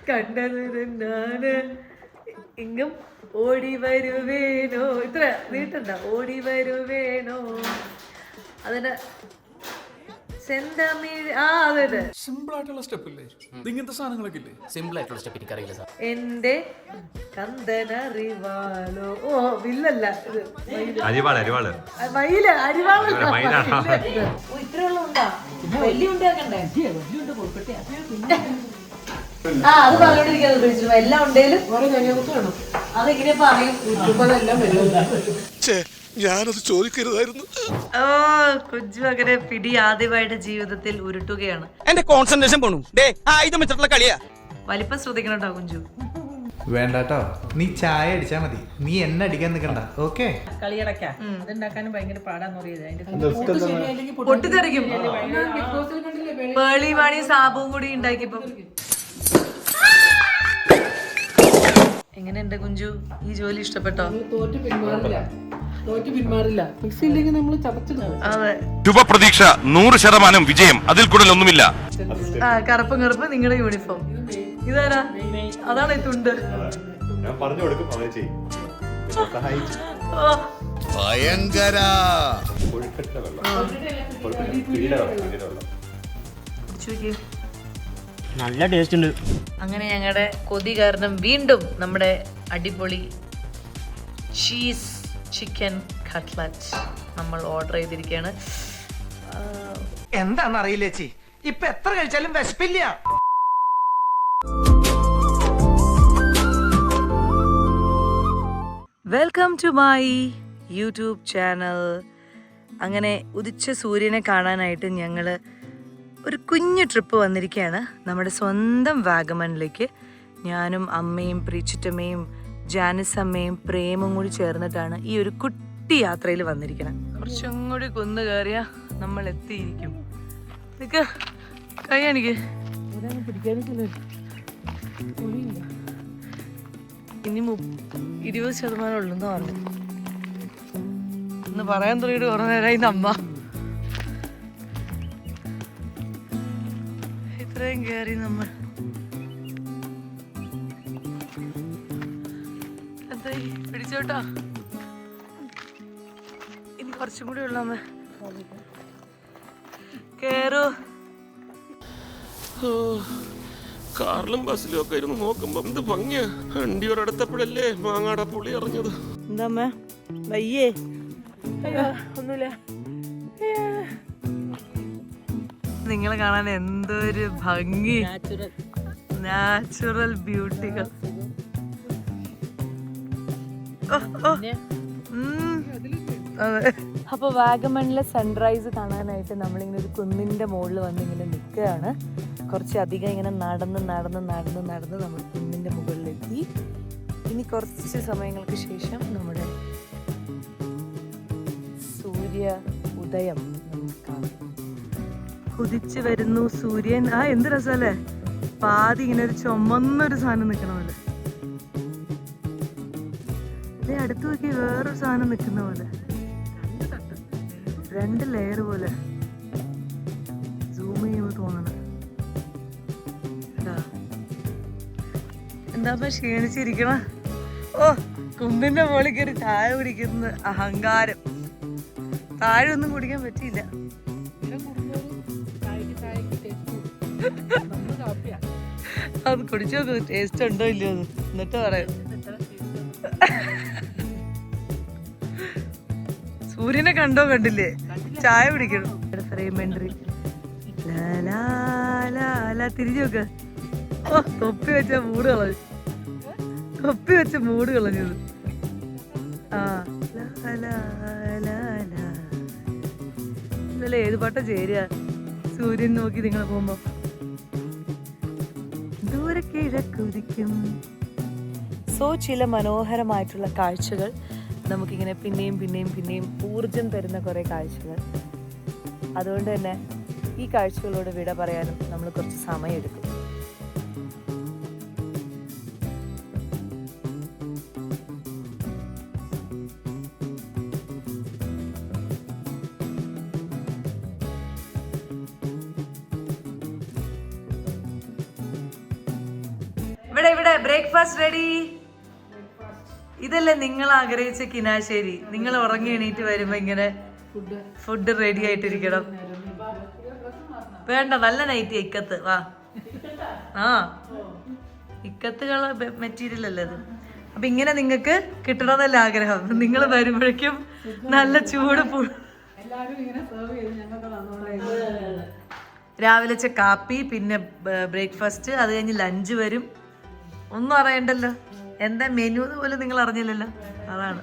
കണ്ടത് ഇങ്ങും ഓടി വരുവേനോ ഇത്ര നീട്ടണ്ട ഓടി വരുവേനോ അതിന്റെ സെന്തമിഴ് അതെ സിമ്പിൾ ആയിട്ടുള്ള സ്റ്റെപ്പ് ഇല്ലേ ഇങ്ങനത്തെ സാധനങ്ങളൊക്കെ ഇല്ലേ സിമ്പിൾ ആയിട്ടുള്ള സ്റ്റെപ്പ് എനിക്കറിയില്ല സാർ. എന്റെ കന്തനറിവാലോ വില്ലല്ല ഇത് അരിവാള് മയില് അരിവാള് മയിലാണോ? ഇത്രയുള്ള ഉണ്ടാ വലിയ ഉണ്ടാക്കണ്ടേ അത് പറഞ്ഞോണ്ടിരിക്കുന്നത് വിളിച്ചു എല്ലാം ഉണ്ടേലും അതെങ്ങനെ പറയും ഞാനത് ചോദിക്കരുതായിരുന്നു. കുഞ്ചു അങ്ങനെ പിടി ആദ്യമായിട്ട് ജീവിതത്തിൽ ഉരുട്ടുകയാണ്. എന്റെ കോൺസെൻട്രേഷൻ പോണു ഇത് വെച്ചിട്ടുള്ള കളിയാ. വലിപ്പം ശ്രദ്ധിക്കണോ കുഞ്ചു? വേണ്ടാട്ടോ, നീ ചായ അടിച്ചാ മതി, നീ എന്നെ അടിക്കാൻ നിൽക്കണ്ട. ഓക്കെ, അതുണ്ടാക്കാനും ഭയങ്കര പാടാന്ന് പറയുന്നത് പൊട്ടിത്തെറിക്കും. പേളി വാണി സാബുവും കൂടി ഉണ്ടാക്കിയപ്പോ എങ്ങനെയുണ്ട് കുഞ്ചു? ഈ ജോലി ഇഷ്ടപ്പെട്ടോ? അതെ, ശുഭപ്രതീക്ഷ 100% വിജയം, അതിൽ കൂടുതൽ ഒന്നുമില്ല. കറുപ്പും കറുപ്പ് നിങ്ങളുടെ യൂണിഫോം. ഇതാരാ? അതാണ് ഈ തുണ്ട്. ഭയങ്കര നല്ല ടേസ്റ്റ് ഉണ്ട്. അങ്ങനെ ഞങ്ങളുടെ കൊതി കാരണം വീണ്ടും നമ്മുടെ അടിപൊളി ചീസ് ചിക്കൻ കട്ട്ലറ്റ് നമ്മൾ ഓർഡർ ചെയ്തിരിക്കുകയാണ്. എന്താണെന്നറിയില്ല ചേച്ചി, ഇപ്പൊ എത്ര കഴിച്ചാലും വിശപ്പില്ല. Welcome to my YouTube channel. അങ്ങനെ ഉദിച്ച സൂര്യനെ കാണാനായിട്ട് ഞങ്ങൾ ഒരു കുഞ്ഞു ട്രിപ്പ് വന്നിരിക്കുകയാണ് നമ്മുടെ സ്വന്തം വാഗമണിലേക്ക്. ഞാനും അമ്മയും പ്രീച്ചിറ്റമ്മയും ജാനിസ് അമ്മയും പ്രേമും കൂടി ചേർന്നിട്ടാണ് ഈ ഒരു കുട്ടി യാത്രയിൽ വന്നിരിക്കണം. കുറച്ചും കൂടി കുന്ന് കയറിയ നമ്മൾ എത്തിയിരിക്കും. കൈയാണിക്ക് ഇനി 20% ഉള്ളെന്ന് പറഞ്ഞു. ഇന്ന് പറയാൻ തുടങ്ങിയിട്ട് കുറെ നേരമായി അമ്മ. ഇത്രയും കയറി നമ്മൾ എന്തായി പിടിച്ചോട്ടോ. ഇനി കുറച്ചും കൂടി ഉള്ള അമ്മ കേറൂ. കാറിലും ബസ്സിലും ഒക്കെ ഇരുന്ന് നോക്കുമ്പോ എന്ത് ഭംഗിയാ. വണ്ടി ഒരിടത്തപ്പോഴല്ലേ മാങ്ങാട പുളി അറിഞ്ഞത്. എന്താ അമ്മ വയ്യേ? ഒന്നുമില്ല. നിങ്ങളെ കാണാൻ എന്തൊരു ഭംഗി, നാച്ചുറൽ ബ്യൂട്ടികൾ. അതെ. അപ്പൊ വാഗമണിലെ സൺറൈസ് കാണാനായിട്ട് നമ്മളിങ്ങനെ ഒരു കുന്നിന്റെ മുകളിൽ വന്നിങ്ങനെ നിൽക്കുകയാണ്. കുറച്ചധികം ഇങ്ങനെ നടന്ന് നമ്മൾ കുന്നിന്റെ മുകളിലെത്തി. ഇനി കുറച്ച് സമയങ്ങൾക്ക് ശേഷം നമ്മുടെ സൂര്യ ഉദയം നമുക്ക് കാണാം. ഉദിച്ചു വരുന്നു സൂര്യൻ. എന്ത് രസല്ലേ, പാതി ഇങ്ങനെ ഒരു ചുമന്നൊരു സാധനം നിൽക്കണ പോലെ. അതേ അടുത്ത് നോക്കി വേറൊരു സാധനം നിൽക്കുന്ന പോലെ, 2 ലെയർ പോലെ സൂം ചെയ്യുമ്പോൾ തോന്നണ. എന്താ ക്ഷീണിച്ചിരിക്കണ? കുന്നിന്റെ മുകളിൽ കയറി ചായ കുടിക്കുന്ന അഹങ്കാരം. താഴെ ഒന്നും കുടിക്കാൻ പറ്റിയില്ല. അത് കുടിച്ചു നോക്ക്, ടേസ്റ്റ് ഉണ്ടോ ഇല്ലയോ എന്നിട്ട് പറയാം. സൂര്യനെ കണ്ടോ കണ്ടില്ലേ? ചായ കുടിക്കണം. തിരിഞ്ഞു നോക്ക. തൊപ്പി വെച്ച മൂട് കളഞ്ഞത്. ഇതല്ലേ ഏത് പാട്ട ചേരുക? സൂര്യൻ നോക്കി നിങ്ങൾ പോകുമ്പോ ദൂരെ കിഴക്കുതിക്കും. ചില മനോഹരമായിട്ടുള്ള കാഴ്ചകൾ നമുക്കിങ്ങനെ പിന്നെയും ഊർജം തരുന്ന കുറേ കാഴ്ചകൾ. അതുകൊണ്ട് തന്നെ ഈ കാഴ്ചകളോട് വിട പറയാനും നമ്മൾ കുറച്ച് സമയമെടുക്കും. Breakfast ready. ഇതല്ലേ നിങ്ങൾ ആഗ്രഹിച്ച കിനാശ്ശേരി. നിങ്ങൾ ഉറങ്ങി എണീറ്റ് വരുമ്പോ ഇങ്ങനെ ഫുഡ് റെഡി ആയിട്ടിരിക്കണം. വേണ്ട, നല്ല നൈറ്റ് ഇക്കത്ത്. വാ, ആ ഇക്കത്തുകള മെറ്റീരിയൽ അല്ലേ അത്. അപ്പൊ ഇങ്ങനെ നിങ്ങൾക്ക് കിട്ടണമെന്നല്ല ആഗ്രഹം. നിങ്ങൾ വരുമ്പോഴേക്കും നല്ല ചൂട് രാവിലെ കാപ്പി, പിന്നെ ബ്രേക്ക്ഫാസ്റ്റ്, അത് കഴിഞ്ഞ് ലഞ്ച് വരും. ഒന്നും അറിയണ്ടല്ലോ. എന്താ മെനു പോലും നിങ്ങൾ അറിഞ്ഞില്ലല്ലോ. അതാണ്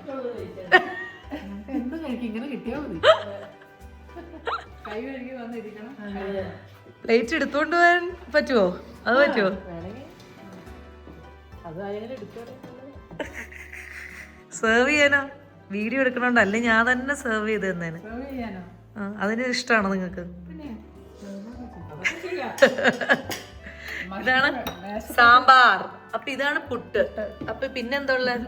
പ്ലേറ്റ് എടുത്തോണ്ട് പോകാൻ പറ്റുമോ? അത് പറ്റുമോ? സെർവ് ചെയ്യാനോ? വീഡിയോ എടുക്കണോണ്ട് അല്ലേ ഞാൻ തന്നെ സെർവ് ചെയ്ത് തന്നേന്. അതിന് ഇഷ്ടമാണോ നിങ്ങൾക്ക്? ഇതാണ് സാമ്പാർ. അപ്പൊ ഇതാണ് പുട്ട്. അപ്പൊ പിന്നെന്താ ഉള്ളത്?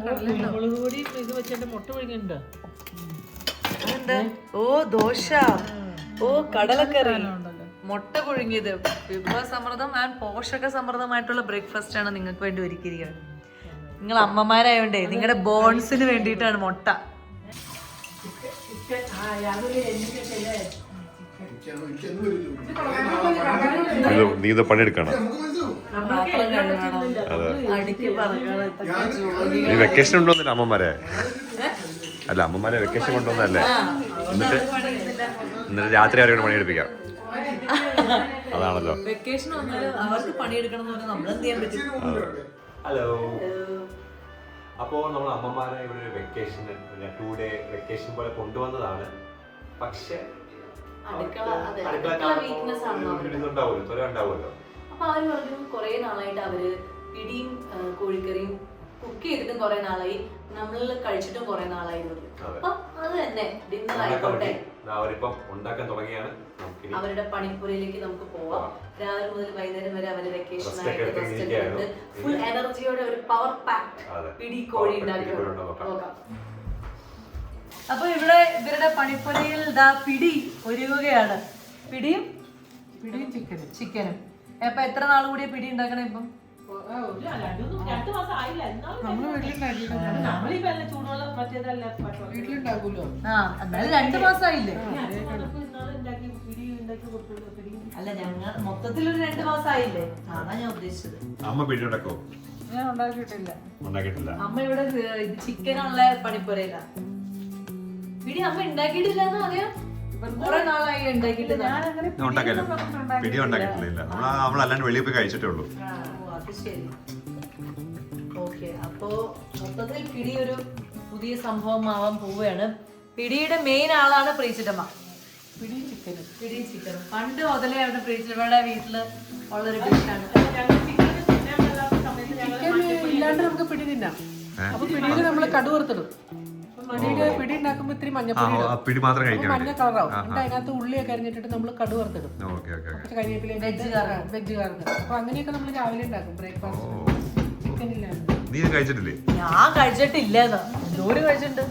അതെന്താ? ഓ ദോശ, ഓ കടലക്കറി, മുട്ട പുഴുങ്ങിയത്. വിഭവസമൃദ്ധം ആൻഡ് പോഷക സമൃദ്ധമായിട്ടുള്ള ബ്രേക്ക്ഫാസ്റ്റ് ആണ് നിങ്ങൾക്ക് വേണ്ടി ഒരുക്കിയിരിക്കുന്നത്. നിങ്ങൾ അമ്മമാരായോണ്ടേ നിങ്ങളുടെ ബോൺസിന് വേണ്ടിയിട്ടാണ് മുട്ട. നീ ഇത് പണിയെടുക്കണം. നീ വെക്കേഷൻ ഉണ്ടോന്നില്ല അമ്മമാരെ? അല്ല, അമ്മമാരെ വെക്കേഷൻ കൊണ്ടുവന്നല്ലേ? എന്നിട്ട് രാത്രി അവരോട് പണിയെടുപ്പിക്കാം. അതാണല്ലോ വെക്കേഷൻ അവർക്ക് പണിയെടുക്കണം എന്ന് പറഞ്ഞാൽ നമ്മൾ എന്ത് ചെയ്യാൻ പറ്റും? ഹലോ. അപ്പോൾ നമ്മൾ അമ്മമാരെ ഇവിടെ ഒരു വെക്കേഷൻ 2 ഡേ വെക്കേഷൻ പോലെ കൊണ്ടുവന്നതാണ്. പക്ഷെ ഉണ്ടാവുമല്ലോ. അപ്പൊ അവര് പറഞ്ഞു കുറെ നാളായിട്ട് അവര് പിടിയും കോഴിക്കറിയും കുക്ക് ചെയ്തിട്ടും കുറെ നാളായി, നമ്മൾ കഴിച്ചിട്ടും കുറെ നാളായി. അപ്പൊ അത് തന്നെ ഡിന്നർ ആയിക്കോട്ടെ. അവരിപ്പം ഉണ്ടാക്കാൻ തുടങ്ങിയാണ്. അവരുടെ പണിപ്പുരയിലേക്ക് നമുക്ക് പോവാം. രാവിലെ മുതൽ വൈകുന്നേരം വരെ അവര് വെക്കേഷൻ ആയിട്ട് ഫുൾ എനർജിയോടെ ഒരു പവർ പാക്ഡ് പിടി കോഴി ഉണ്ടാക്കി നോക്കാം. അപ്പൊ ഇവിടെ ഇവരുടെ പണിപ്പുരയിൽ പിടി ഒരുങ്ങുകയാണ്. പിടിയും ചിക്കനും. അപ്പൊ എത്ര നാൾ കൂടിയ പിടി ഉണ്ടാക്കണം ഇപ്പം? എന്നാലും 2 മാസമായില്ലേ? അല്ല, ഞങ്ങൾ മൊത്തത്തിലൊരു 2 മാസമായില്ലേ? അതാ ഞാൻ ഉദ്ദേശിച്ചത്. അമ്മ പിടി ഉണ്ടാക്കോ? ഞാൻ ഉണ്ടാക്കിയിട്ടില്ല. അമ്മ ഇവിടെ ചിക്കനുള്ള പണിപ്പുരയില്ല. പിടി അമ്മ ഉണ്ടാക്കിയിട്ടില്ല എന്ന് പറയാം. കുറെ നാളായി ഉണ്ടാക്കിയിട്ട്. പിടി ഉണ്ടാക്കിയിട്ടില്ല. നമ്മളല്ലാണ്ട് വെളിയിൽ പോയി കഴിച്ചിട്ടേ ഉള്ളൂ. അത് ശരി. ഓക്കെ, അപ്പോ മൊത്തത്തിൽ പിടി ഒരു പുതിയ സംഭവം ആവാൻ പോവുകയാണ്. പിടിയുടെ മെയിൻ ആളാണ് പ്രീച്ചിട്ടമ്മ. പിടിയും ചിക്കനും പണ്ട് മുതലേ അവരുടെ പ്രീച്ചിട്ടമ്മയുടെ വീട്ടില് ഉള്ളൊരു ഡിഷാണ്. ഇല്ലാണ്ട് നമുക്ക് പിടി തിന്നാം. അപ്പൊ പിടിയിൽ നമ്മള് കടുവറുത്തിടും. പിടി ഉണ്ടാക്കുമ്പോ ഇത്തിരി പിടി മാത്രം കഴിക്കാൻ മഞ്ഞ കളറാവും. എന്നിട്ട് അതിനകത്ത് ഉള്ളിയൊക്കെ അരിഞ്ഞിട്ട് നമ്മൾ കടുവറുത്തിടും. കരിവേപ്പില വെജ് കറന്ന്. അപ്പൊ അങ്ങനെയൊക്കെ നമ്മൾ രാവിലെ ഉണ്ടാക്കും ബ്രേക്ക്ഫാസ്റ്റ്. ചിക്കൻ ഇല്ലാണ്ട്. നീ കഴിച്ചിട്ടില്ലേ? ഞാൻ കഴിച്ചിട്ടില്ലെന്ന്. ജോലി കഴിച്ചിട്ടുണ്ട്.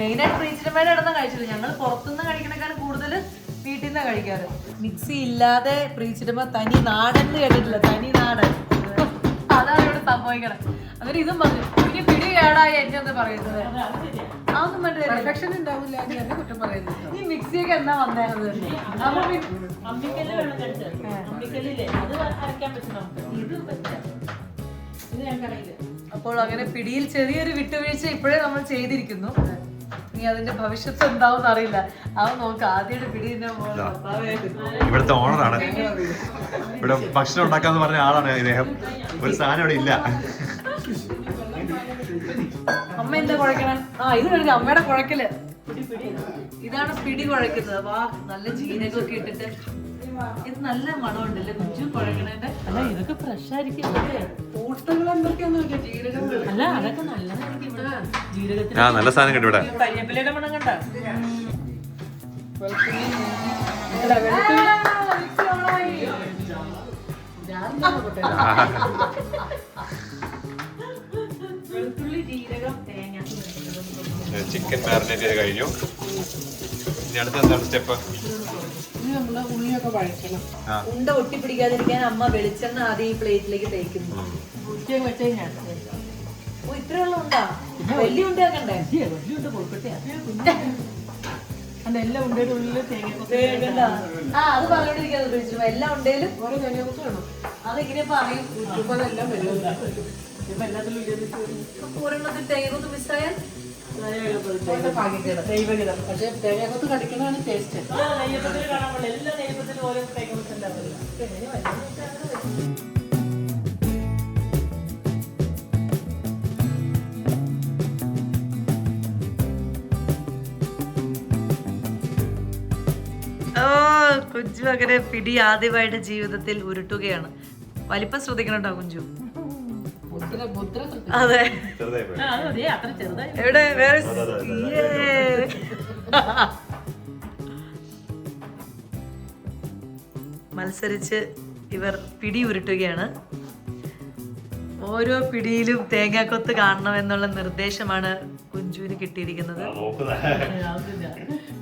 മെയിനായിട്ട് പ്രീച്ചിട്ടമ്മയുടെ ഇടന്ന് കഴിച്ചിട്ടില്ല. ഞങ്ങൾ പുറത്തുനിന്ന് കഴിക്കണേക്കാളും കൂടുതൽ വീട്ടിൽ നിന്നാണ് കഴിക്കാറ്. മിക്സി ഇല്ലാതെ പ്രീച്ചിട്ടമ്മ തനി നാടൻ കേട്ടിട്ടില്ല. തനി നാടൻ. അതാണ് ഇവിടെ സംഭവിക്കണം. അങ്ങനെ ഇതും പറഞ്ഞു എനിക്ക് പിടി കേടായി എന്നെ ഒന്ന് പറയുന്നത്. അതൊന്നും പെർഫെക്ഷൻ ഉണ്ടാവില്ല. കുറ്റം പറയുന്നത്. ഈ മിക്സിയൊക്കെ എന്നാ വന്നേന്നത്? അപ്പോൾ അങ്ങനെ പിടിയിൽ ചെറിയൊരു വിട്ടുവീഴ്ച ഇപ്പോഴേ നമ്മൾ ചെയ്തിരിക്കുന്നു. ഇനി അതിന്റെ ഭവിഷ്യത്ത് എന്താവും അറിയില്ല. അത് നോക്കാം. ആദ്യമായിട്ട് പിടി ഇവിടുത്തെ ഓണറാണ്. ഇവിടെ ഭക്ഷണം ഉണ്ടാക്കാന്ന് പറഞ്ഞ ആളാണ് ഇദ്ദേഹം. ഒരു സാധനം ഇവിടെ ഇല്ല. അമ്മ എന്താ കുഴക്കണേ? ഇത് കഴിഞ്ഞ അമ്മയുടെ കുഴക്കല്. ഇതാണ് പിടി കുഴക്കുന്നത്. വാ, നല്ല ജീരകമൊക്കെ ഇട്ടിട്ട്. ഇത് നല്ല മണമുണ്ടല്ലേ കുഞ്ചു കുഴക്കണേന്റെ? അല്ല, ഇതൊക്കെ ഫ്രഷ് ആയിരിക്കും. കൂട്ടുകൾ എന്തൊക്കെയാന്ന് നോക്കിയാ ജീരകം. അല്ല, അതൊക്കെ നല്ലതായിരിക്കും. ജീരകത്തിന് നല്ല സാധനം കിട്ടും ഇവിടെ. കരിവേപ്പിലയുടെ മണം കണ്ട. ചിക്കൻ മാരിനേറ്റ് ചെയ്ത് കഴിഞ്ഞു. ഇനി അടുത്ത എന്താണ് സ്റ്റെപ്പ്? ഉള്ളിയൊക്കെ വഴറ്റണം. ഉണ്ട ഒട്ടിപ്പിടിക്കാതിരിക്കാൻ അമ്മ വെളിച്ചെണ്ണ ആദ്യം ഈ പ്ലേറ്റിലേക്ക് തേക്കുന്നു. കുറ്റിയൊക്കെ വെച്ച് കഴിഞ്ഞാൽ ഓ ഇത്രയുള്ള ഉണ്ടാ വലിയ ഉണ്ടാക്കണ്ടേ വലിയുണ്ട് കൊടുക്കട്ടെ അല്ല എല്ലാം ഉണ്ടേലും ഉള്ളിൽ തേങ്ങ ആ അത് പറഞ്ഞോണ്ടിരിക്കാതെ ഉപയോഗിച്ചു എല്ലാം ഉണ്ടേലും ഓരോ തേങ്ങ വേണം അതെങ്ങനെ പറയും യൂട്യൂബ് അതെല്ലാം വരുമല്ല ഇപ്പം എല്ലാത്തിലും ഒരെണ്ണത്തിൽ തേങ്ങൊന്ന് മിസ്സായാൽ ദൈവഗീതം പക്ഷേ തേങ്ങാക്കൊത്ത് കടിക്കുന്നതാണ് ടേസ്റ്റ് നെയ്യപ്പത്തിൽ കാണാൻ പാടില്ല എല്ലാ നെയ്യപ്പത്തിലും ഓരോ തേങ്ങ ഉണ്ടാവില്ല ഓ കുഞ്ചു അങ്ങനെ പിടി ആദ്യമായിട്ട് ജീവിതത്തിൽ ഉരുട്ടുകയാണ്. വലിപ്പം ശ്രദ്ധിക്കണം കേട്ടോ കുഞ്ചു. അതെ അത്ര ചെറുതായി എവിടെ വേറെ മത്സരിച്ച് ഇവർ പിടി ഉരുട്ടുകയാണ്. ഓരോ പിടിയിലും തേങ്ങാക്കൊത്ത് കാണണമെന്നുള്ള നിർദ്ദേശമാണ് കുഞ്ചുവിന് കിട്ടിയിരിക്കുന്നത്.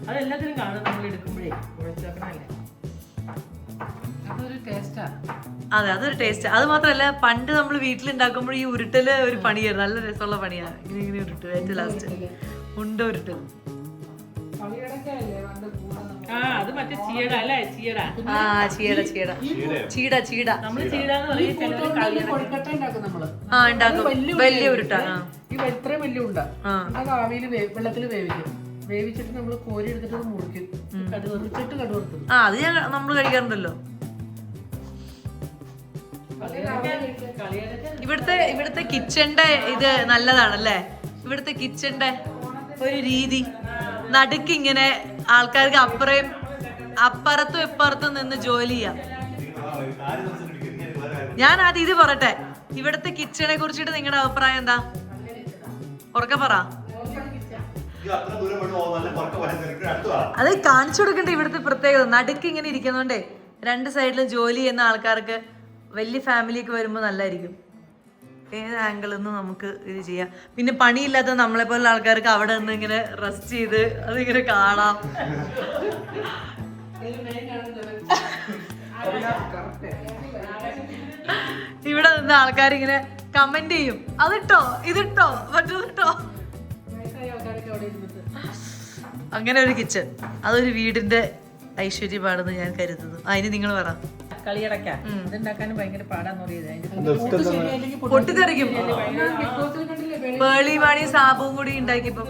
അതെല്ലാത്തിനും കാണും നമ്മൾ എടുക്കുമ്പോഴേ കുഴച്ചേക്കണല്ലേ. അതൊരു ടേസ്റ്റാ. അതെ അതൊരു ടേസ്റ്റ്. അത് മാത്രമല്ല പണ്ട് നമ്മൾ വീട്ടിലുണ്ടാക്കുമ്പോൾ ഈ ഉരുട്ടല് ഒരു പണിയായിരുന്നു. നല്ല രസമുള്ള പണിയാണ്. ഇങ്ങനെ ഇങ്ങനെ ഉരുട്ടു ഏറ്റവും ലാസ്റ്റ് ഉണ്ട ഉരുട്ടൽ. ആ അത് മറ്റേ ചീട അല്ലേ ചീട. ആ ചീട ചീട ചീട ചീട നമ്മള് ചീടാന്ന് പറയും. ചിലവര് കളിയാണ്. കൊഴുക്കട്ട ഉണ്ടാക്കും നമ്മള്. ആ ഉണ്ടാക്കും. വലിയ ഉരുട്ട. ഈ ഇത്രയും വലിയ ഉണ്ട അത് ആവിയിൽ വെള്ളത്തിൽ വേവിക്കും. വേവിച്ചിട്ട് നമ്മൾ കോരി എടുത്തിട്ട് മുറിക്കും. മുറിച്ചിട്ട് കടുവറുക്കും. ആ അത് ഞാൻ നമ്മൾ കഴിക്കാറുണ്ടല്ലോ. ഇവിടുത്തെ കിച്ചന്റെ ഇത് നല്ലതാണല്ലേ. ഇവിടുത്തെ കിച്ചന്റെ ഒരു രീതി നടുക്ക് ഇങ്ങനെ ആൾക്കാർക്ക് അപ്പുറത്തും ഇപ്പുറത്തും നിന്ന് ജോലി ചെയ്യാം. ഞാൻ ആദ്യം ഇത് പറയട്ടെ, ഇവിടുത്തെ കിച്ചണെ കുറിച്ചിട്ട് നിങ്ങളുടെ അഭിപ്രായം എന്താ? ഉറക്കെ പറ. അത് കാണിച്ചു കൊടുക്കണ്ടേ ഇവിടുത്തെ പ്രത്യേകത. നടുക്ക് ഇങ്ങനെ ഇരിക്കുന്നോണ്ടേ രണ്ട് സൈഡിലും ജോലി ചെയ്യുന്ന ആൾക്കാർക്ക് വലിയ ഫാമിലിയൊക്കെ വരുമ്പോൾ നല്ലതായിരിക്കും. ഏത് ആംഗിളിൽ നിന്ന് നമുക്ക് ഇത് ചെയ്യാം. പിന്നെ പണിയില്ലാത്ത നമ്മളെ പോലുള്ള ആൾക്കാർക്ക് അവിടെ നിന്ന് ഇങ്ങനെ റെസ്റ്റ് ചെയ്ത് അതിങ്ങനെ കാണാം. ഇവിടെ നിന്ന് ആൾക്കാർ ഇങ്ങനെ കമന്റ് ചെയ്യും, അതിട്ടോ ഇതിട്ടോ മറ്റൊന്നിട്ടോ. അങ്ങനെ ഒരു കിച്ചൺ, അതൊരു വീടിന്റെ ഐശ്വര്യമാണെന്ന് ഞാൻ കരുതുന്നു. അതിന് നിങ്ങൾ പറ. കളിയടക്ക ഇതുണ്ടാക്കാനും ഭയങ്കര പാടാന്ന് പറയുന്നത്. പൊട്ടിത്തെറിക്കും. പേളി വാണി സാബും കൂടി ഉണ്ടാക്കിയപ്പോ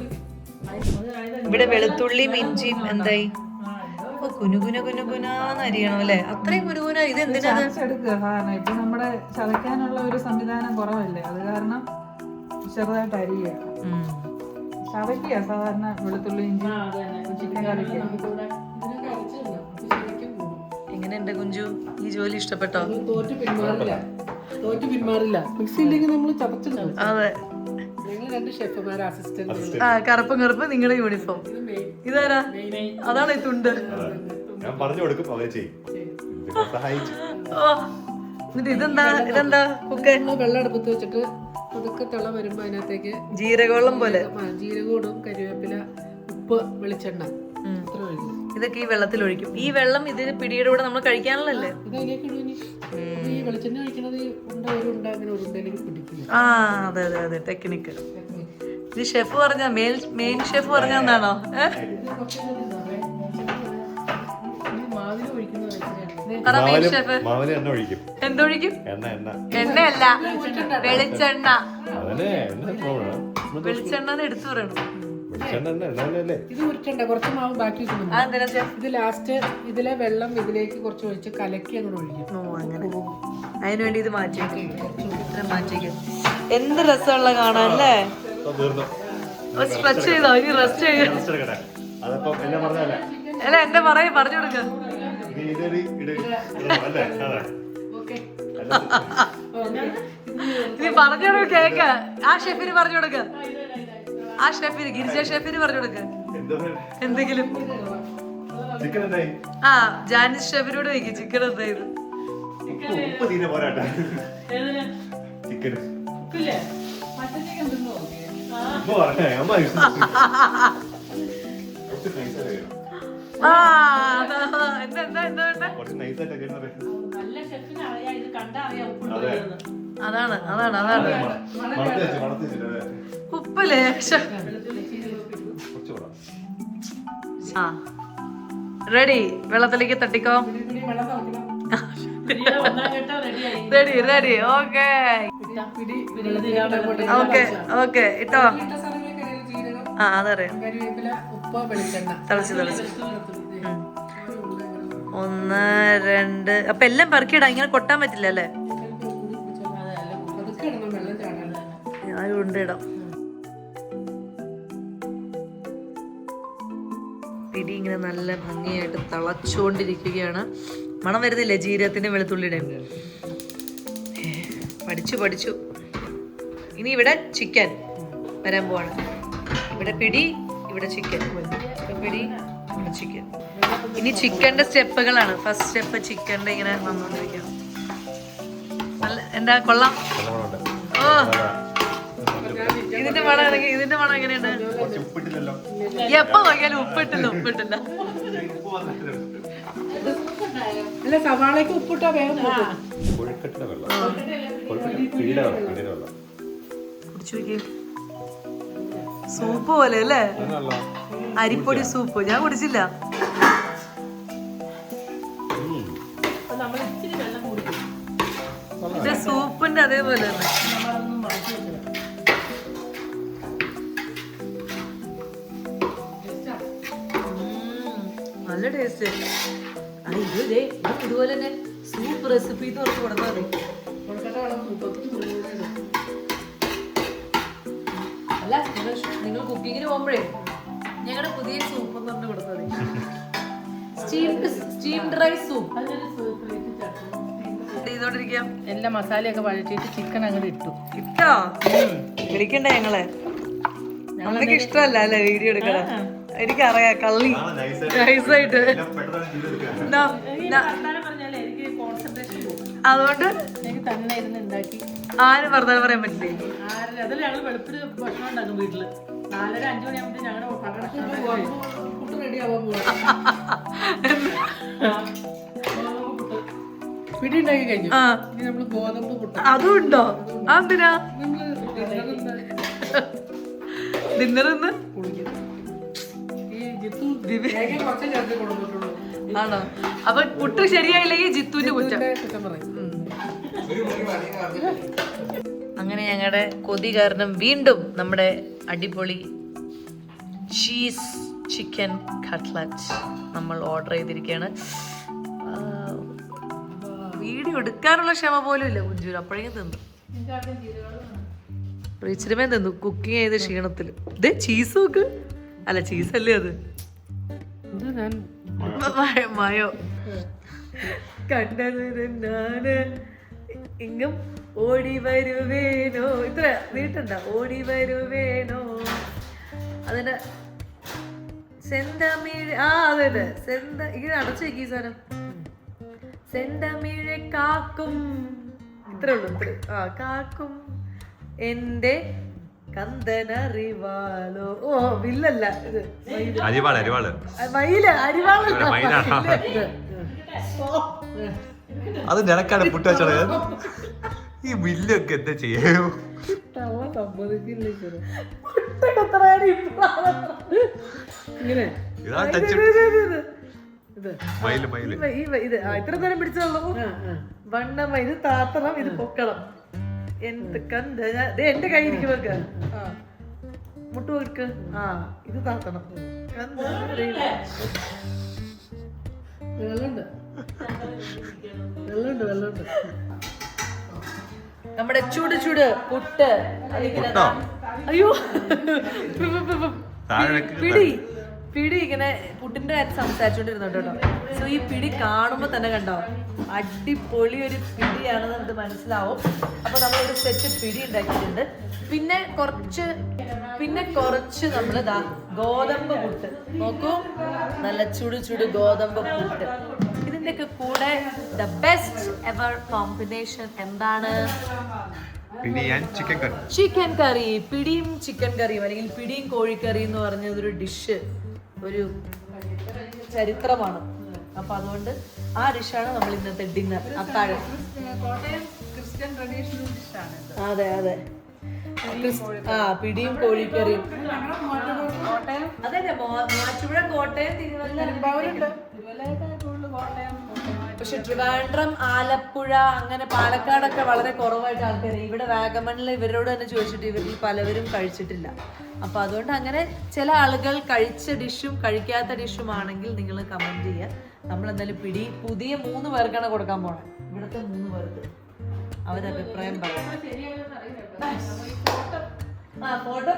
ഇവിടെ വെളുത്തുള്ളിയും ഇഞ്ചിയും എന്തായി കുനുകുന കുനുകുനാന്ന് അരിയണം അല്ലേ? അത്രയും കുനുകുന. ഇത് എന്തിനാ? ഇപ്പൊ നമ്മുടെ ചതയ്ക്കാനുള്ള ഒരു സംവിധാനം കുറവല്ലേ, അത് കാരണം ചെറുതായിട്ട് അരിയുക. ചതയ്ക്കുക സാധാരണ വെളുത്തുള്ളി ഇഞ്ചി ചിക്കൻ കറിക്ക്. എങ്ങനെയുണ്ട് കുഞ്ചു, ഈ ജോലി ഇഷ്ടപ്പെട്ടോ? തോറ്റ് പിന്മാറില്ല. മിക്സി ഇല്ലെങ്കിൽ നമ്മൾ ചതച്ചിടും. അതെ, ഞങ്ങൾ രണ്ട് ഷെഫുമാർ അസിസ്റ്റന്റ്. ആ കറുപ്പും കറുപ്പ് നിങ്ങളുടെ യൂണിഫോം. ഇതാരാ? അതാണ് ഈ തുണ്ട്. ഞാൻ പറഞ്ഞു കൊടുക്കും, അവരെ ചെയ്യും. ഓ എന്നിട്ട് ഇതെന്താ കുക്ക്? വെള്ളം അടുപ്പത്ത് വെച്ചിട്ട് അതൊക്കെ തിള വരുമ്പോ അതിനകത്തേക്ക് ജീരകവെള്ളം പോലെ ജീരകോടും കരിവേപ്പില, ഉപ്പ്, വെളിച്ചെണ്ണ ഇത്ര ഒഴിക്കും. ഇതൊക്കെ ഈ വെള്ളത്തിൽ ഒഴിക്കും. ഈ വെള്ളം ഇതിന് പിടിയുടെ കൂടെ നമ്മൾ കഴിക്കാനുള്ളല്ലേ? ഇതിലേക്ക് ഈ വെളിച്ചെണ്ണ ഒഴിക്കണത് അങ്ങനെ ഉരുണ്ടയിലേക്ക് പിടിക്കില്ല. ആ അതെ അതെ അതെ, ടെക്നിക്ക്. ഇത് ഷെഫ് പറഞ്ഞ മെയിൻ ഷെഫ് പറഞ്ഞ എന്താണോ? എന്തൊഴിക്കും? എണ്ണയല്ല, വെളിച്ചെണ്ണ. വെളിച്ചെണ്ണ എടുത്തു പറയണം. ഇത് ഉരുട്ടണ്ട, കുറച്ച് മാവ് ബാക്കി വെക്കുന്നുണ്ട്. ഇത് ലാസ്റ്റ് ഇതിലെ വെള്ളം ഇതിലേക്ക് കുറച്ച് ഒഴിച്ച് കലക്കി അങ്ങോട്ട് ഒഴിക്കും. ഓ അങ്ങനെ, അതിനുവേണ്ടി ഇത് മാറ്റിവെക്കും. എന്ത് രസമുള്ള കാണാൻ അല്ലേ? സ്ട്രെച്ച് ചെയ്തോ? ഇനി റെസ്റ്റ് ചെയ്യും. അല്ല എന്റെ പറഞ്ഞു കൊടുക്ക. ഇത് പറഞ്ഞു കൊടുക്ക, കേക്ക. ആ ഷെഫിന് പറഞ്ഞു കൊടുക്ക. ആ ഷെഫിന്, ഗിരിജ ഷെഫിന് പറഞ്ഞു കൊടുക്ക എന്തെങ്കിലും. ആ ജാനിസ് ഷെഫിനോട് വയ്ക്കും ചിക്കൻ എന്തായത്. അതാണ് ഉപ്പ് ലേശം. ആ റെഡി, വെള്ളത്തിലേക്ക് തട്ടിക്കോ. റെഡി ഓക്കെ ഓക്കെ ഇട്ടോ. ആ അതറിയാം. കരിവേപ്പില, ഉപ്പ്, വെളിച്ചെണ്ണ. തിളച്ച് 1 2. അപ്പൊ എല്ലാം പെറുക്കിയിടാം, ഇങ്ങനെ കൊട്ടാൻ പറ്റില്ല അല്ലേ? അതൊക്കെ ഇടണം, വെള്ളം ചാടാൻ. ഞാൻ കൊണ്ടിടാം. പിടി ഇങ്ങനെ നല്ല ഭംഗിയായിട്ട് തിളച്ചുകൊണ്ടിരിക്കുകയാണ്. മണം വരുന്നില്ലേ ജീരകത്തിന്റെ വെളുത്തുള്ളിയുടെയും? പഠിച്ചു. ഇനി ഇവിടെ ചിക്കൻ വരാൻ പോവാണ്. ഇവിടെ പിടി, ഇവിടെ ചിക്കൻ, പിടി, ഇവിടെ ചിക്കൻ. ഇനി ചിക്കന്റെ സ്റ്റെപ്പുകളാണ്. ഫസ്റ്റ് സ്റ്റെപ്പ് ചിക്കന്റെ ഇങ്ങനെ വന്നുകൊണ്ടിരിക്കണം. എന്താ കൊള്ളാം? ഓ ഇതിന്റെ മണം എങ്ങനെയുണ്ട്? എപ്പോ നോക്കിയാലും ഉപ്പിട്ടില്ല. അല്ല, സവാളയ്ക്ക് ഉപ്പിട്ടാ വേഗം പോകും. കൊഴുക്കട്ടിന്റെ വെള്ളം, പിടിയുടെ വെള്ളം. കുടിച്ചു നോക്കിയേ. സൂപ്പ് പോലെ അല്ലേ? അരിപ്പൊടി സൂപ്പ്. ഞാൻ കുടിച്ചില്ല. ഇത് സൂപ്പിന്റെ അതേപോലെ തന്നെ. നല്ല ടേസ്റ്റ്. ഇതുപോലെ തന്നെ സൂപ്പ് റെസിപ്പി എന്ന് പറഞ്ഞ് കൊടുത്താൽ മതി. അല്ല, നിങ്ങൾ കുക്കിങ്ങിന് പോകുമ്പോഴേ ഞങ്ങളുടെ പുതിയ സൂപ്പ് എന്ന് പറഞ്ഞ് കൊടുത്താൽ മതി. Steamed rice soup. ചെയ്തോണ്ടിരിക്കാം. എല്ലാ മസാലയൊക്കെ വഴറ്റിയിട്ട് ചിക്കൻ അങ്ങോട്ട് ഇട്ടോ. വിളിക്കണ്ടേ ഞങ്ങളെ? നമ്മൾക്ക് ഇഷ്ടമല്ല അല്ലേ വീഡിയോ എടുക്കണ? എനിക്കറിയാം, കള്ളി നൈസായിട്ട്. അതുകൊണ്ട് എനിക്ക് തന്നെ ഇരുന്ന് ഉണ്ടാക്കി ആരും വർദ്ധന പറയാൻ പറ്റില്ലേ? അതിൽ ഞങ്ങൾ വെളുപ്പിന് ഭക്ഷണം ഉണ്ടാക്കും വീട്ടില്. 4:30-5 മണിയാകുമ്പോൾ ഞങ്ങളുടെ ഫുഡ് റെഡി ആവാൻ പിടി ഉണ്ടാക്കി കഴിഞ്ഞു. ഇനി നമ്മള് ഗോതമ്പ് പുട്ട്. അതും ഉണ്ടോ? അതെന്തിനാ ഡിന്നറിന്ന്? ആണോ? അപ്പൊ പുട്ട് ശരിയായില്ലെങ്കിൽ ജിത്തുവിന്റെ കുറ്റം. അങ്ങനെ ഞങ്ങളുടെ കൊതി കാരണം വീണ്ടും നമ്മുടെ അടിപൊളി ചീസ് ചിക്കൻ കട്ട്ലറ്റ് നമ്മൾ ഓർഡർ ചെയ്തിരിക്കുകയാണ്. വീഡിയോ എടുക്കാനുള്ള ക്ഷമ പോലും ഇല്ല കുഞ്ചൂര്. അപ്പോഴേക്കും തിന്നു, ഇച്ചിരിമേ തിന്നു കുക്കിംഗ് ചെയ്ത ക്ഷീണത്തിൽ. ഇതേ ചീസ് നോക്ക്. അല്ല, ചീസല്ലേ അത്, മയോ. കണ്ടത് ഞാന് ഇങ്ങും ഓടി വരുവേനോ. ഇത്ര നീട്ടണ്ട. ഓടി വരുവേനോ. അതിന്റെ സെന്തമിഴ്. അതെ ഇങ്ങനെ അടച്ചു വെക്കി സാധനം. സെന്തമിഴെ കാക്കും. ഇത്രേ ഉള്ളൂ. കാക്കും എന്റെ കന്തനറിവാലോ. ഓ വില്ലല്ല ഇത്, മയില്. അരിവാളല്ല, അത് നിനക്കാണ് പുട്ട് വെച്ചത്. ഈ ബില്ലൊക്കെ എന്താ ചെയ്യും? ഇത്ര നേരം പിടിച്ചോളൂ. വണ്ണമ ഇത് താത്തണം, ഇത് പൊക്കണം. എന്ത് കന്ത എന്റെ കൈ ഇരിക്കുമ്പോ മുട്ട് കൊടുക്ക്. ഇത് താത്തണം. നമ്മുടെ ചൂട് പുട്ട്. അയ്യോ, പിടി ഇങ്ങനെ പുട്ടിന്റെ കാര്യം സംസാരിച്ചോണ്ടിരുന്നോട്ടോ കേട്ടോ. സോ ഈ പിടി കാണുമ്പോ തന്നെ കണ്ടോ അടിപൊളി ഒരു പിടിയാണെന്ന് നമുക്ക് മനസ്സിലാവും. അപ്പൊ നമ്മളൊരു സെറ്റ് പിടി ഉണ്ടാക്കിയിട്ടുണ്ട്. പിന്നെ കുറച്ച് നമ്മൾ ഗോതമ്പ് പുട്ട് നോക്കൂ. നല്ല ചുടു ഗോതമ്പ് പുട്ട്. ഇതിന്റെയൊക്കെ കൂടെ ദ ബെസ്റ്റ് എവർ കോമ്പിനേഷൻ എന്താണ്? ചിക്കൻ കറി. പിടിയും ചിക്കൻ കറിയും അല്ലെങ്കിൽ പിടിയും കോഴിക്കറി എന്ന് പറഞ്ഞതൊരു ഡിഷ്, ഒരു ചരിത്രമാണ്. അപ്പൊ അതുകൊണ്ട് ആ ഡിഷാണ് നമ്മൾ ഇന്നത്തെ ഡിന്നർ, അത്താഴം. കോട്ടയം ക്രിസ്ത്യ ഇന്ത്യൻ ട്രഡീഷണൽ ഡിഷാണ് ഇത്. അതെ അതെ. പിടിയും കോഴിക്കറിയും. കോട്ടയം അതെ മൂവാറ്റുപുഴ, കോട്ടയം, തിരുവല്ല. തിരുവല്ലയൊക്കെ കൂടുതൽ കോട്ടയം. പക്ഷെ ട്രിവാൻഡ്രം, ആലപ്പുഴ, അങ്ങനെ പാലക്കാടൊക്കെ വളരെ കുറവായിട്ട് ആൾക്കാർ. ഇവിടെ വാഗമണിൽ ഇവരോട് തന്നെ ചോദിച്ചിട്ട് ഇവരിൽ പലവരും കഴിച്ചിട്ടില്ല. അപ്പൊ അതുകൊണ്ട് അങ്ങനെ ചില ആളുകൾ കഴിച്ച ഡിഷും കഴിക്കാത്ത ഡിഷും ആണെങ്കിൽ നിങ്ങൾ കമന്റ് ചെയ്യുക. നമ്മൾ എന്തായാലും പിടി പുതിയ 3 പേർക്കാണ് കൊടുക്കാൻ പോണേ. ഇവിടുത്തെ 3 പേർക്ക് അവരുടെ അഭിപ്രായം പറയാം. ഫോട്ടോ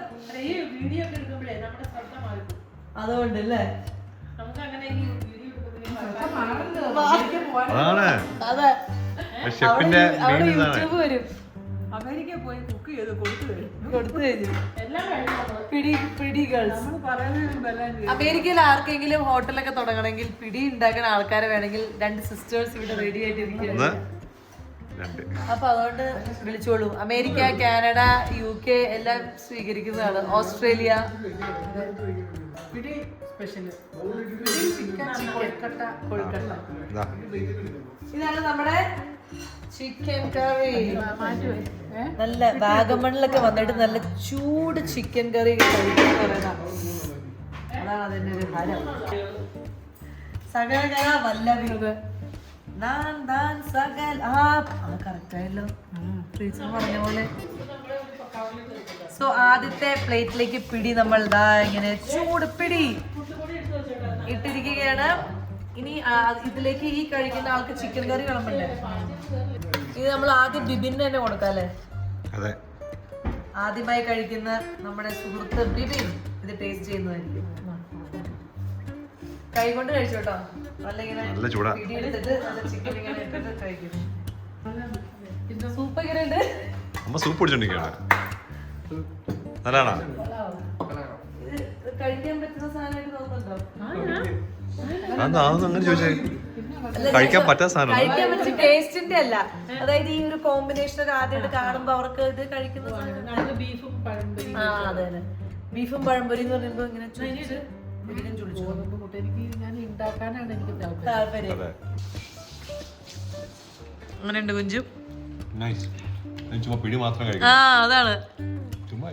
ഈ വീഡിയോ ഒക്കെ എടുക്കുമ്പോഴേ നമ്മുടെ ശ്രദ്ധ മാറും. അതുകൊണ്ടല്ലേ? നമുക്ക് അങ്ങനെ ഈ വീഡിയോ അതാണ് അതെ. ഷെഫിന്റെ അവിടെ യൂട്യൂബ് വരും. അമേരിക്കയിൽ പോയി കുക്ക് ചെയ്ത് കൊടുത്തു കഴിഞ്ഞു. എല്ലാം കഴിഞ്ഞു. പിടി ഗേൾസ്. നമ്മൾ പറയുന്നതിന് മുമ്പ് എല്ലാം ചെയ്യും. അമേരിക്കയിൽ ആർക്കെങ്കിലും ഹോട്ടലൊക്കെ തുടങ്ങണമെങ്കിൽ പിടി ഉണ്ടാക്കുന്ന ആൾക്കാരെ വേണമെങ്കിൽ 2 സിസ്റ്റേഴ്സ് ഇവിടെ റെഡി ആയിട്ടിരിക്കുന്നു. അപ്പൊ അതുകൊണ്ട് വിളിച്ചോളൂ. അമേരിക്ക, കാനഡ, UK എല്ലാം സ്വീകരിക്കുന്നതാണ്. ഓസ്ട്രേലിയ. പിടി സ്പെഷ്യൽ ഇതാണ് നമ്മുടെ ചിക്കൻ കറി. നല്ല വാഗമണിലൊക്കെ വന്നിട്ട് നല്ല ചൂട് ചിക്കൻ കറി കഴിക്കാൻ പറയുന്നതാണ്. അതാണ് അതിന്റെ ഒരു ഹരം. സകലകല വല്ലഭിത് കറക്റ്റായല്ലോ പറഞ്ഞ പോലെ. സോ ആദ്യത്തെ പ്ലേറ്റിലേക്ക് പിടി നമ്മൾ ഇങ്ങനെ ചൂട് പിടി ഇട്ടിരിക്കുകയാണ്. ഇനി ഇതിലേക്ക് ഈ കഴിക്കുന്ന ആൾക്ക് ചിക്കൻ കറി വിളമ്പണ്ടേ? ഇത് നമ്മൾ ആദ്യം ബിബിന് തന്നെ കൊടുക്കാം അല്ലേ? ആദ്യമായി കഴിക്കുന്ന നമ്മുടെ സുഹൃത്ത് ബിബിൻ ഇത് ടേസ്റ്റ് ചെയ്യുന്നതായിരിക്കും. കൈ കൊണ്ട് കഴിച്ചോട്ടോ. നല്ല ചൂടാ. പിടിയെടുത്തിട്ട് നല്ല ചിക്കൻ ഇങ്ങനെ ഇട്ടിട്ട് കഴിക്കുന്നു. സൂപ്പ് എങ്ങനെയുണ്ട്? സൂപ്പ് കുടിച്ചോണ്ടിരിക്കുകയാണ്. നല്ലതാണോ? ഇത് കഴിക്കാൻ പറ്റുന്ന സാധനമായിട്ട് തോന്നുന്നുണ്ടോ? അങ്ങനെ ചോദിച്ചേ. കഴിക്കാൻ പറ്റാത്ത സാധനം കഴിക്കാൻ പറ്റിയ ടേസ്റ്റിന്റെ അല്ല. അതായത് ഈ ഒരു കോമ്പിനേഷൻ ഒക്കെ ആദ്യമായിട്ട് കാണുമ്പോ അവർക്ക് ഇത് കഴിക്കുന്ന സാധനം. ബീഫും പഴംപൊരി. അതെ ബീഫും പഴംപൊരി എന്ന് പറയുമ്പോ ഇങ്ങനെ എനിക്ക് ഞാൻ ഉണ്ടാക്കാനാണ് എനിക്ക് താല്പര്യം. അങ്ങനെയുണ്ട് കുഞ്ചു. ചുമ്മാ പിടി മാത്രം അതാണ് ചുമ്മാ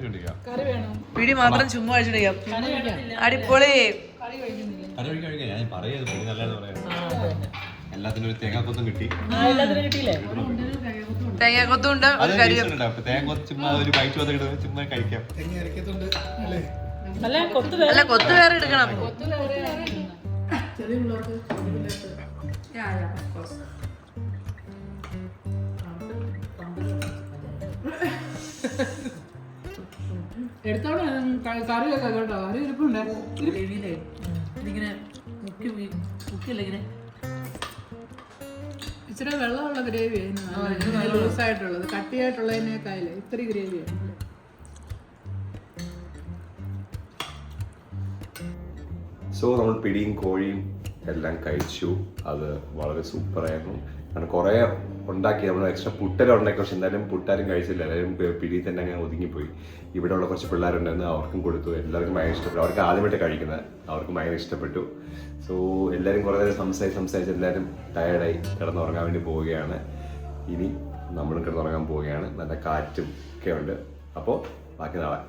കറി വേണം. പിടി മാത്രം ചുമ്മാ കഴിച്ചിടിക്കാം. അടിപൊളി. ഞാൻ പറയുന്നത് പിടി നല്ലതെന്ന് പറയാം. എല്ലാത്തിനും ഒരു തേങ്ങാക്കൊത്തും കിട്ടി. തേങ്ങാക്കൊത്തും ഉണ്ട്. തേങ്ങാക്കൊത്ത് ചുമ്മാ ഒരു ബൈറ്റ് വന്ന് കിട്ടും. ചുമ്മാ കഴിക്കാം. അല്ല കൊത്ത് വേറെ എടുക്കണം. ചെറിയ പിള്ളേർക്ക് എടുത്തോളൂ. കറിയൊക്കെ കേട്ടോ. കറി ഇരിപ്പുണ്ട്. ഇതിങ്ങനെ മുക്കില്ല ഇങ്ങനെ ഇച്ചിരി വെള്ളമുള്ള ഗ്രേവി ലൂസായിട്ടുള്ളത്. കട്ടിയായിട്ടുള്ളതിനേക്കായില്ലേ ഇത്തിരി ഗ്രേവിയാണ്. സോ നമ്മൾ പിടിയും കോഴിയും എല്ലാം കഴിച്ചു. അത് വളരെ സൂപ്പറായിരുന്നു. കാരണം കുറേ ഉണ്ടാക്കി നമ്മൾ എക്സ്ട്രാ പുട്ടെല്ലാം ഉണ്ടാക്കി. പക്ഷെ എന്തായാലും പുട്ടാരും കഴിച്ചില്ല. എല്ലാവരും പിടി തന്നെ അങ്ങനെ ഒതുങ്ങിപ്പോയി. ഇവിടെയുള്ള കുറച്ച് പിള്ളേരുണ്ടായിരുന്നു, അവർക്കും കൊടുത്തു. എല്ലാവർക്കും ഭയങ്കര ഇഷ്ടപ്പെട്ടു. അവർക്ക് ആദ്യമായിട്ട് കഴിക്കുന്നത്, അവർക്ക് ഭയങ്കര ഇഷ്ടപ്പെട്ടു. സോ എല്ലാവരും കുറേ നേരം സംസാരിച്ച് എല്ലാവരും ടയർഡായി കിടന്നുറങ്ങാൻ വേണ്ടി പോവുകയാണ്. ഇനി നമ്മളും കിടന്നുറങ്ങാൻ പോവുകയാണ്. നല്ല കാറ്റും ഒക്കെ ഉണ്ട്. അപ്പോൾ ബാക്കി നാളെ.